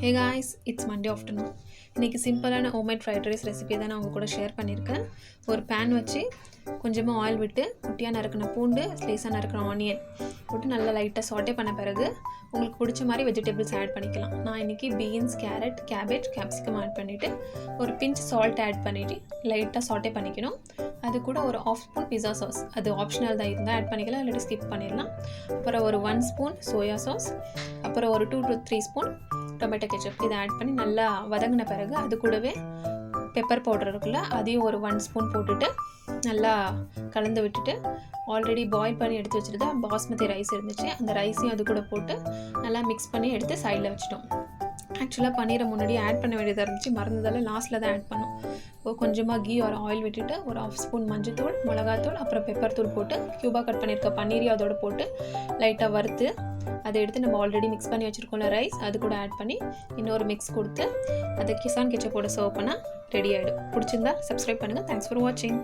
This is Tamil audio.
Hey guys, it's Monday afternoon. இன்றைக்கி சிம்பிளான ஹோம்மேட் ஃப்ரைட் ரைஸ் ரெசிபி தான் நான் உங்கள் கூட ஷேர் பண்ணியிருக்கேன். ஒரு பேன் வச்சு கொஞ்சமாக ஆயில் விட்டு குட்டியாக நறுக்கின பூண்டு, ஸ்லைஸாக நறுக்கின ஆனியன் போட்டு நல்லா லைட்டாக சாட்டே பண்ண பிறகு உங்களுக்கு பிடிச்ச மாதிரி வெஜிடபிள்ஸ் ஆட் பண்ணிக்கலாம். நான் இன்றைக்கி beans, carrot, cabbage, capsicum add பண்ணிவிட்டு ஒரு பிஞ்ச் சால்ட் ஆட் பண்ணிவிட்டு லைட்டாக சாட்டே பண்ணிக்கணும். அது கூட ஒரு 1/2 ஸ்பூன் பிஸா சாஸ், அது ஆப்ஷனல் தான், இருந்தால் ஆட் பண்ணிக்கலாம், இல்லாட்டி ஸ்கிப் பண்ணிடலாம். அப்புறம் ஒரு 1 ஸ்பூன் சோயா சாஸ், அப்புறம் ஒரு 2 to 3 ஸ்பூன் டொமேட்டோ கெச்சப் இதை ஆட் பண்ணி நல்லா வதங்கின பிறகு அது கூடவே பெப்பர் பவுடர் இருக்குல்ல, அதையும் ஒரு 1 ஸ்பூன் போட்டுட்டு நல்லா கலந்து விட்டுட்டு ஆல்ரெடி பாயில் பண்ணி எடுத்து வச்சுட்டு பாஸ்மதி ரைஸ் இருந்துச்சு, அந்த ரைஸையும் அது கூட போட்டு நல்லா மிக்ஸ் பண்ணி எடுத்து சைடில் வச்சுட்டோம். ஆக்சுவலாக பன்னீரை முன்னாடி ஆட் பண்ண வேண்டியதாக இருந்துச்சு, மறந்ததால் லாஸ்ட்டில் தான் ஆட் பண்ணோம். கொஞ்சமாக கீ ஒரு ஆயில் விட்டுட்டு ஒரு 1/2 ஸ்பூன் மஞ்சத்தூள், மிளகாத்தூள், அப்புறம் பெப்பர் தூள் போட்டு க்யூபாக கட் பண்ணியிருக்க பன்னீரையும் அதோடு போட்டு லைட்டாக வறுத்து அதை எடுத்து நம்ம ஆல்ரெடி மிக்ஸ் பண்ணி வச்சுருக்கோம்ல ரைஸ், அது கூட ஆட் பண்ணி இன்னொரு மிக்ஸ் கொடுத்து அதை கிசான் கெச்சப்போட சர்வ் பண்ணால் ரெடி ஆகிடும். பிடிச்சிருந்தா சப்ஸ்கிரைப் பண்ணுங்கள். தேங்க்ஸ் ஃபார் வாட்சிங்.